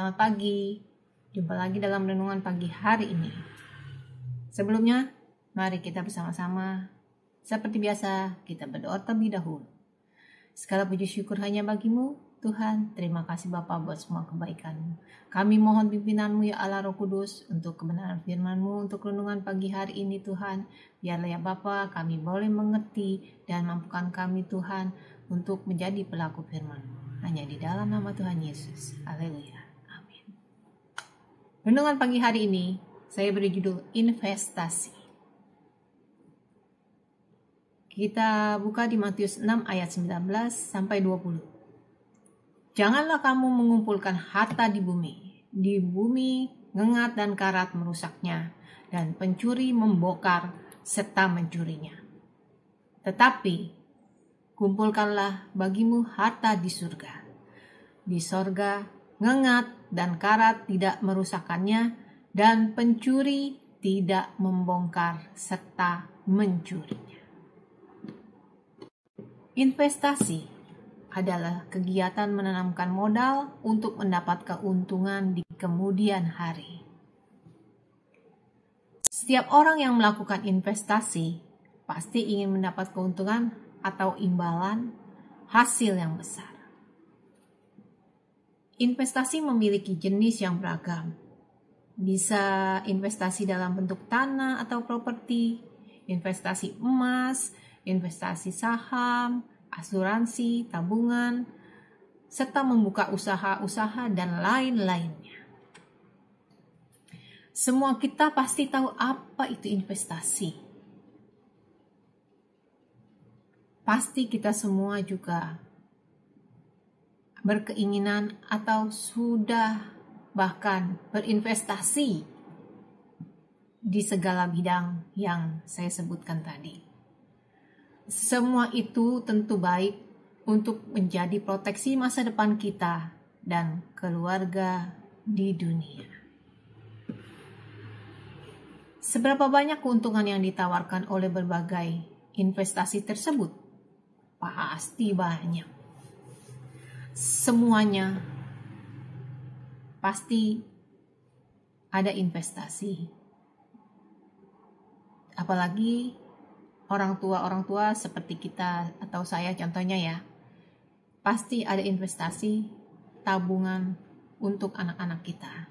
Selamat pagi, jumpa lagi dalam renungan pagi hari ini. Sebelumnya, mari kita bersama-sama, seperti biasa, kita berdoa terlebih dahulu. Segala puji syukur hanya bagimu, Tuhan. Terima kasih Bapa buat semua kebaikan-Mu. Kami mohon pimpinan-Mu ya Allah Roh Kudus, untuk kebenaran firman-Mu, untuk renungan pagi hari ini Tuhan. Biarlah ya Bapa, kami boleh mengerti dan mampukan kami Tuhan, untuk menjadi pelaku firman-Mu. Hanya di dalam nama Tuhan Yesus. Haleluya. Renungan pagi hari ini, saya beri judul investasi. Kita buka di Matius 6 ayat 19 sampai 20. Janganlah kamu mengumpulkan harta di bumi. Di bumi ngengat dan karat merusaknya, dan pencuri membongkar serta mencurinya. Tetapi kumpulkanlah bagimu harta di surga. Di sorga ngengat dan karat tidak merusakkannya, dan pencuri tidak membongkar serta mencurinya. Investasi adalah kegiatan menanamkan modal untuk mendapat keuntungan di kemudian hari. Setiap orang yang melakukan investasi pasti ingin mendapat keuntungan atau imbalan hasil yang besar. Investasi memiliki jenis yang beragam. Bisa investasi dalam bentuk tanah atau properti, investasi emas, investasi saham, asuransi, tabungan, serta membuka usaha-usaha dan lain-lainnya. Semua kita pasti tahu apa itu investasi. Pasti kita semua juga berkeinginan atau sudah bahkan berinvestasi di segala bidang yang saya sebutkan tadi. Semua itu tentu baik untuk menjadi proteksi masa depan kita dan keluarga di dunia. Seberapa banyak keuntungan yang ditawarkan oleh berbagai investasi tersebut? Pasti banyak. Semuanya pasti ada investasi. Apalagi orang tua seperti kita atau saya contohnya ya, pasti ada investasi tabungan untuk anak-anak kita.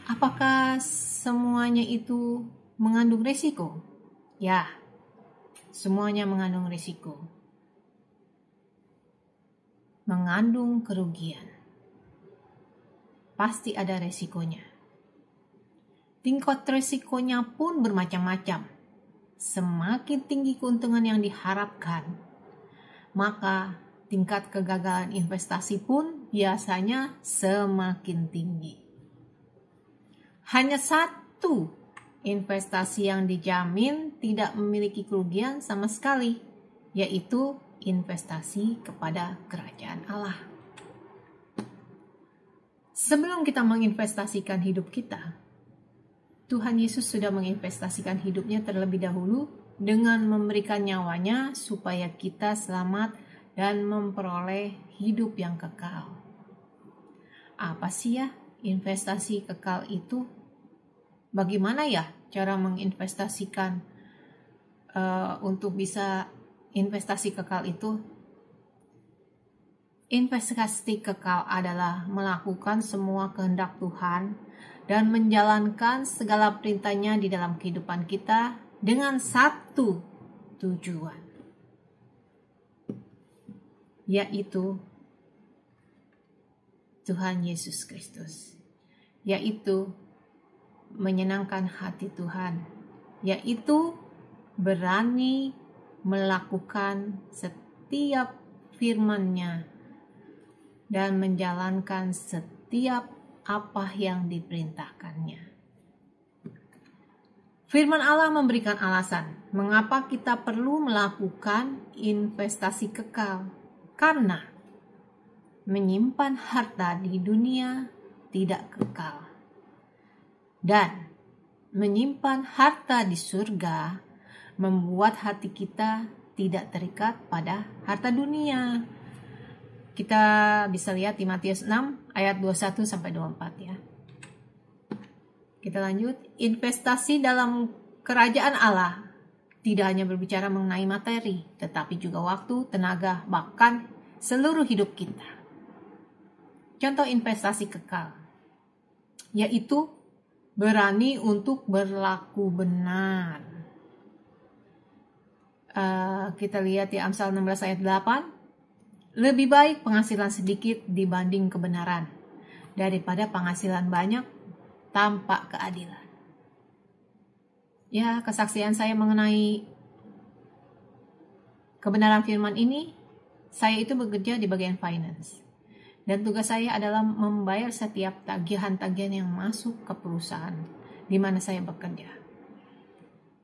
Apakah semuanya itu mengandung risiko? Ya, semuanya mengandung risiko. Mengandung kerugian. Pasti ada resikonya. Tingkat resikonya pun bermacam-macam. Semakin tinggi keuntungan yang diharapkan, maka tingkat kegagalan investasi pun biasanya semakin tinggi. Hanya satu investasi yang dijamin tidak memiliki kerugian sama sekali, yaitu investasi kepada kerajaan Allah. Sebelum kita menginvestasikan hidup kita, Tuhan Yesus sudah menginvestasikan hidupnya terlebih dahulu dengan memberikan nyawanya supaya kita selamat dan memperoleh hidup yang kekal. Apa sih ya investasi kekal itu? Bagaimana ya cara menginvestasikan untuk bisa investasi kekal itu? Investasi kekal adalah melakukan semua kehendak Tuhan dan menjalankan segala perintahnya di dalam kehidupan kita dengan satu tujuan, yaitu Tuhan Yesus Kristus, yaitu menyenangkan hati Tuhan, yaitu berani melakukan setiap firman-Nya dan menjalankan setiap apa yang diperintahkannya. Firman Allah memberikan alasan mengapa kita perlu melakukan investasi kekal, karena menyimpan harta di dunia tidak kekal, dan menyimpan harta di surga membuat hati kita tidak terikat pada harta dunia. Kita bisa lihat di Matius 6 ayat 21 sampai 24 ya. Kita lanjut. Investasi dalam kerajaan Allah tidak hanya berbicara mengenai materi, tetapi juga waktu, tenaga, bahkan seluruh hidup kita. Contoh investasi kekal, yaitu berani untuk berlaku benar. Kita lihat di Amsal 16 ayat 8. Lebih baik penghasilan sedikit dibanding kebenaran daripada penghasilan banyak tanpa keadilan. Ya, kesaksian saya mengenai kebenaran firman ini, saya itu bekerja di bagian finance. Dan tugas saya adalah membayar setiap tagihan-tagihan yang masuk ke perusahaan di mana saya bekerja.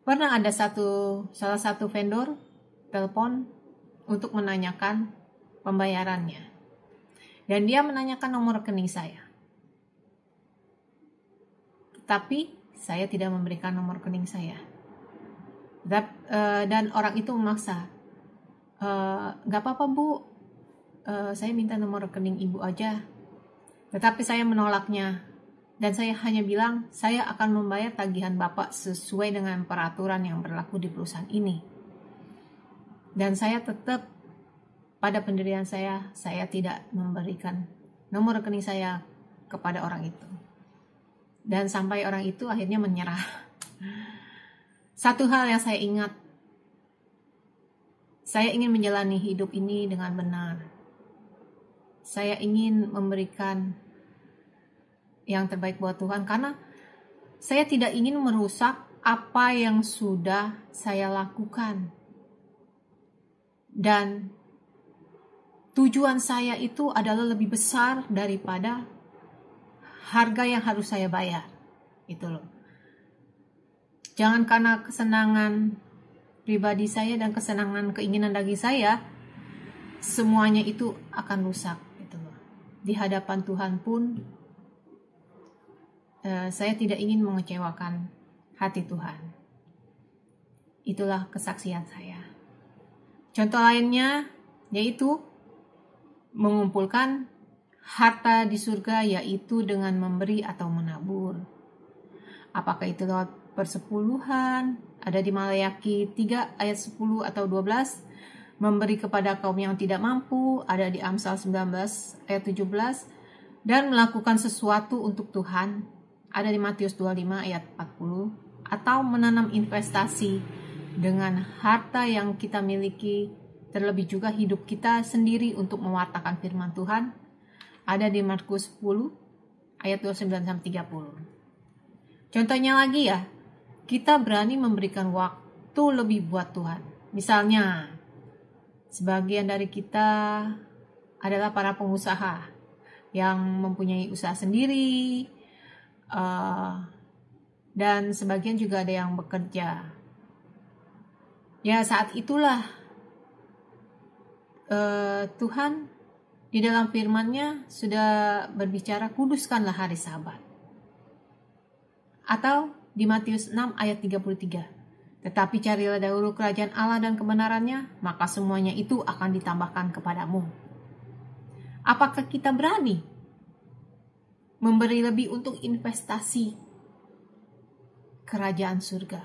Pernah ada salah satu vendor telepon untuk menanyakan pembayarannya. Dan dia menanyakan nomor rekening saya. Tapi saya tidak memberikan nomor rekening saya. Dan orang itu memaksa. Gak apa-apa Bu, saya minta nomor rekening Ibu aja. Tetapi saya menolaknya. Dan saya hanya bilang, saya akan membayar tagihan Bapak sesuai dengan peraturan yang berlaku di perusahaan ini. Dan saya tetap pada pendirian saya tidak memberikan nomor rekening saya kepada orang itu. Dan sampai orang itu akhirnya menyerah. Satu hal yang saya ingat, saya ingin menjalani hidup ini dengan benar. Saya ingin memberikan yang terbaik buat Tuhan, karena saya tidak ingin merusak apa yang sudah saya lakukan. Dan tujuan saya itu adalah lebih besar daripada harga yang harus saya bayar. Itu loh. Jangan karena kesenangan pribadi saya dan kesenangan keinginan daging saya, semuanya itu akan rusak. Gitu loh. Di hadapan Tuhan pun, saya tidak ingin mengecewakan hati Tuhan. Itulah kesaksian saya. Contoh lainnya yaitu mengumpulkan harta di surga, yaitu dengan memberi atau menabur. Apakah itu lewat persepuluhan? Ada di Malayaki 3 ayat 10 atau 12. Memberi kepada kaum yang tidak mampu. Ada di Amsal 19 ayat 17. Dan melakukan sesuatu untuk Tuhan. Ada di Matius 25 ayat 40. Atau menanam investasi dengan harta yang kita miliki, terlebih juga hidup kita sendiri untuk mewartakan firman Tuhan. Ada di Markus 10 ayat 29-30. Contohnya lagi ya, kita berani memberikan waktu lebih buat Tuhan. Misalnya, sebagian dari kita adalah para pengusaha yang mempunyai usaha sendiri, dan sebagian juga ada yang bekerja. Ya, saat itulah Tuhan di dalam firman-Nya sudah berbicara, kuduskanlah hari Sabat. Atau di Matius 6 ayat 33. Tetapi carilah dahulu kerajaan Allah dan kebenarannya, maka semuanya itu akan ditambahkan kepadamu. Apakah kita berani memberi lebih untuk investasi kerajaan surga?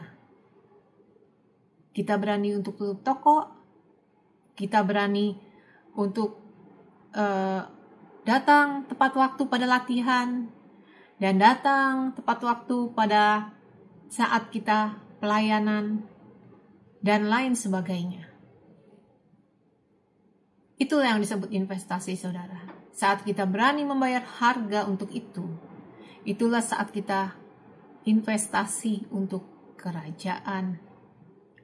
Kita berani untuk tutup toko, kita berani untuk datang tepat waktu pada latihan, dan datang tepat waktu pada saat kita pelayanan, dan lain sebagainya. Itulah yang disebut investasi, saudara. Saat kita berani membayar harga untuk itu, itulah saat kita investasi untuk kerajaan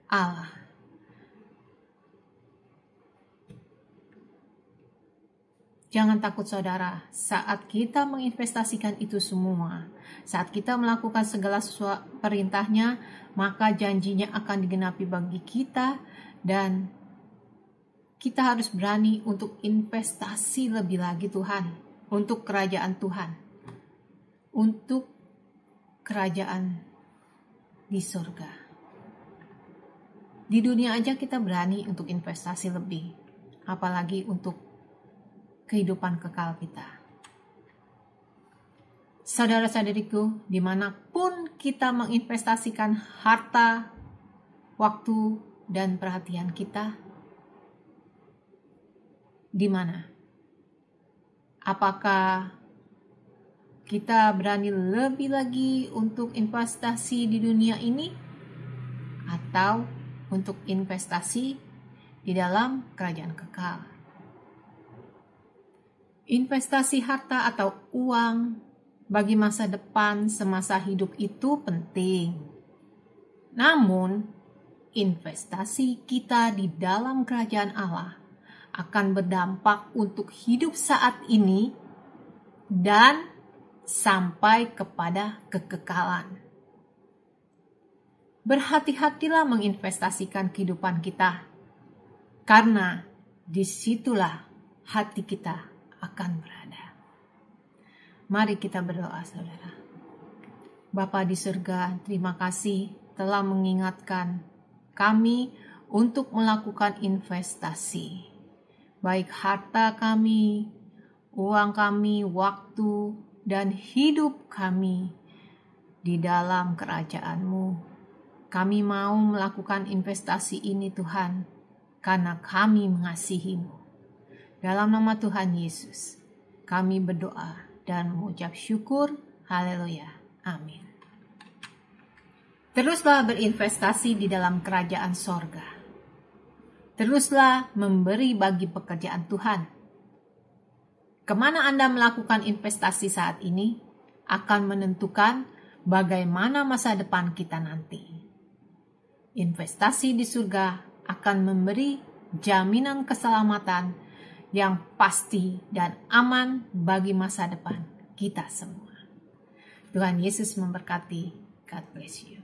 Allah. Jangan takut, saudara, saat kita menginvestasikan itu semua, saat kita melakukan segala sesuatu perintahnya, maka janjinya akan digenapi bagi kita, dan kita harus berani untuk investasi lebih lagi Tuhan, untuk kerajaan Tuhan, untuk kerajaan di surga. Di dunia aja kita berani untuk investasi lebih, apalagi untuk kehidupan kekal kita. Saudara-saudariku, dimanapun kita menginvestasikan harta, waktu, dan perhatian kita, di mana? Apakah kita berani lebih lagi untuk investasi di dunia ini, atau untuk investasi di dalam kerajaan kekal? Investasi harta atau uang bagi masa depan semasa hidup itu penting. Namun, investasi kita di dalam kerajaan Allah akan berdampak untuk hidup saat ini dan sampai kepada kekekalan. Berhati-hatilah menginvestasikan kehidupan kita, karena disitulah hati kita akan berada. Mari kita berdoa, saudara. Bapa di surga, terima kasih telah mengingatkan kami untuk melakukan investasi, baik harta kami, uang kami, waktu, dan hidup kami di dalam kerajaan-Mu. Kami mau melakukan investasi ini, Tuhan, karena kami mengasihi-Mu. Dalam nama Tuhan Yesus, kami berdoa dan mengucap syukur. Haleluya. Amin. Teruslah berinvestasi di dalam kerajaan sorga. Teruslah memberi bagi pekerjaan Tuhan. Kemana Anda melakukan investasi saat ini akan menentukan bagaimana masa depan kita nanti. Investasi di surga akan memberi jaminan keselamatan yang pasti dan aman bagi masa depan kita semua. Tuhan Yesus memberkati. God bless you.